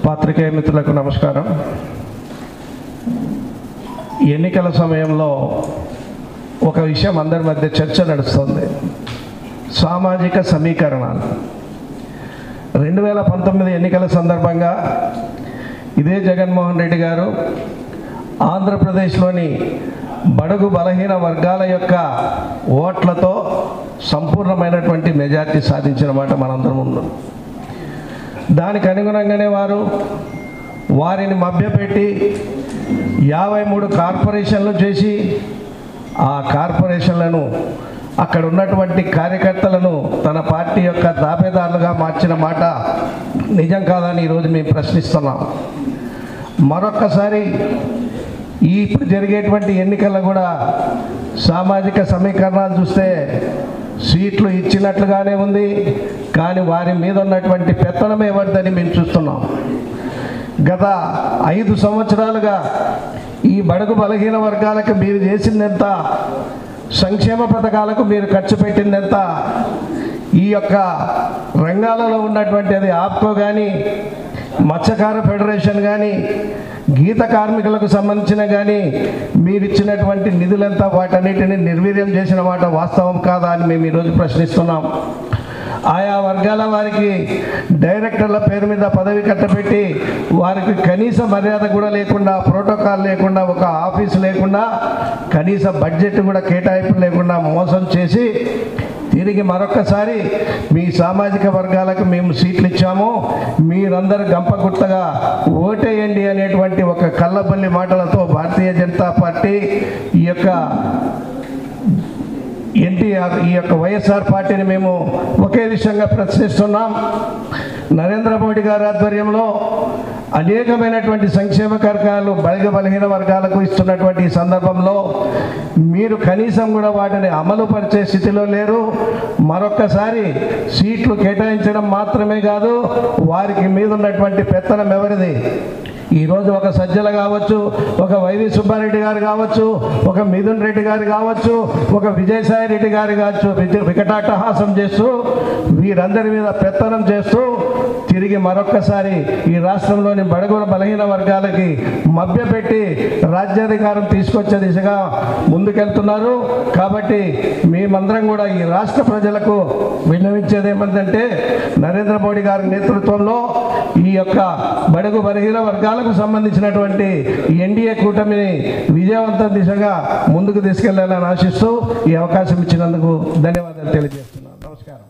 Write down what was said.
పాత్రికేయ మిత్రులకు నమస్కారం. ఎన్నికల సమయంలో ఒక విషయం అందరి మధ్య చర్చ నడుస్తుంది. సామాజిక సమీకరణాలు. 2019 ఎన్నికల సందర్భంగా ఇదే జగన్మోహన్ రెడ్డి గారు ఆంధ్రప్రదేశ్లోని బడుగు బలహీన వర్గాల యొక్క ఓట్లతో సంపూర్ణమైనటువంటి మెజార్టీ సాధించిన మాట మనందరం ఉన్నాం. దానికి అనుగుణంగానే వారిని మభ్యపెట్టి 53 కార్పొరేషన్లు చేసి ఆ కార్పొరేషన్లను అక్కడ ఉన్నటువంటి కార్యకర్తలను తన పార్టీ యొక్క దాపేదారులుగా మార్చిన మాట నిజం కాదని ఈరోజు మేము ప్రశ్నిస్తున్నాం. మరొక్కసారి ఇప్పుడు జరిగేటువంటి ఎన్నికల్లో కూడా సామాజిక సమీకరణాలు చూస్తే సీట్లు ఇచ్చినట్లుగానే ఉంది, కానీ వారి మీద ఉన్నటువంటి పెత్తనం ఎవరిదని మేము చూస్తున్నాం. గత 5 సంవత్సరాలుగా ఈ బడుగు బలహీన వర్గాలకు మీరు చేసిందెంత, సంక్షేమ పథకాలకు మీరు ఖర్చు పెట్టిందెంత, ఈ యొక్క రంగాలలో ఉన్నటువంటి అది ఆప్కో కానీ, మత్స్యకార ఫెడరేషన్ కానీ, గీత కార్మికులకు సంబంధించిన కానీ మీరు ఇచ్చినటువంటి నిధులంతా వాటన్నిటిని నిర్వీర్యం చేసిన మాట వాస్తవం కాదా అని మేము ఈరోజు ప్రశ్నిస్తున్నాం. ఆయా వర్గాల వారికి డైరెక్టర్ల పేరు మీద పదవి కట్టబెట్టి వారికి కనీస మర్యాద కూడా లేకుండా, ప్రోటోకాల్ లేకుండా, ఒక ఆఫీసు లేకుండా, కనీస బడ్జెట్ కూడా కేటాయింపు లేకుండా మోసం చేసి తిరిగి మరొక్కసారి మీ సామాజిక వర్గాలకు మేము సీట్లు ఇచ్చాము, మీరందరూ గంపగుత్తగా ఓటేయండి అనేటువంటి ఒక కళ్ళబల్లి మాటలతో భారతీయ జనతా పార్టీ ఈ యొక్క వైఎస్ఆర్ పార్టీని మేము ఒకే విషయంగా ప్రశ్నిస్తున్నాం. నరేంద్ర మోడీ గారి ఆధ్వర్యంలో అనేకమైనటువంటి సంక్షేమ కార్యక్రమాలు బడుగు బలహీన వర్గాలకు ఇస్తున్నటువంటి ఈ సందర్భంలో మీరు కనీసం కూడా వాటిని అమలు పరిచే స్థితిలో లేరు. మరొక్కసారి సీట్లు కేటాయించడం మాత్రమే కాదు, వారికి మీద ఉన్నటువంటి పెత్తనం ఎవరిది? ఈరోజు ఒక సజ్జల కావచ్చు, ఒక వైవి సుబ్బారెడ్డి గారు కావచ్చు, ఒక మిథున్ రెడ్డి గారు కావచ్చు, ఒక విజయసాయి రెడ్డి గారు కావచ్చు, వికటాటహాసం చేస్తూ వీరందరి మీద పెత్తనం చేస్తూ తిరిగి మరొక్కసారి ఈ రాష్ట్రంలోని బడుగు బలహీన వర్గాలకి మభ్యపెట్టి రాజ్యాధికారం తీసుకొచ్చే దిశగా ముందుకెళ్తున్నారు. కాబట్టి మేమందరం కూడా ఈ రాష్ట్ర ప్రజలకు విన్నవించేది ఏమంటే, నరేంద్ర మోడీ గారి నేతృత్వంలో ఈ యొక్క బడుగు బలహీన వర్గాలకు సంబంధించినటువంటి ఎన్డీఏ కూటమిని విజయవంతం దిశగా ముందుకు తీసుకెళ్లాలని ఆశిస్తూ ఈ అవకాశం ఇచ్చినందుకు ధన్యవాదాలు తెలియజేస్తున్నాను. నమస్కారం.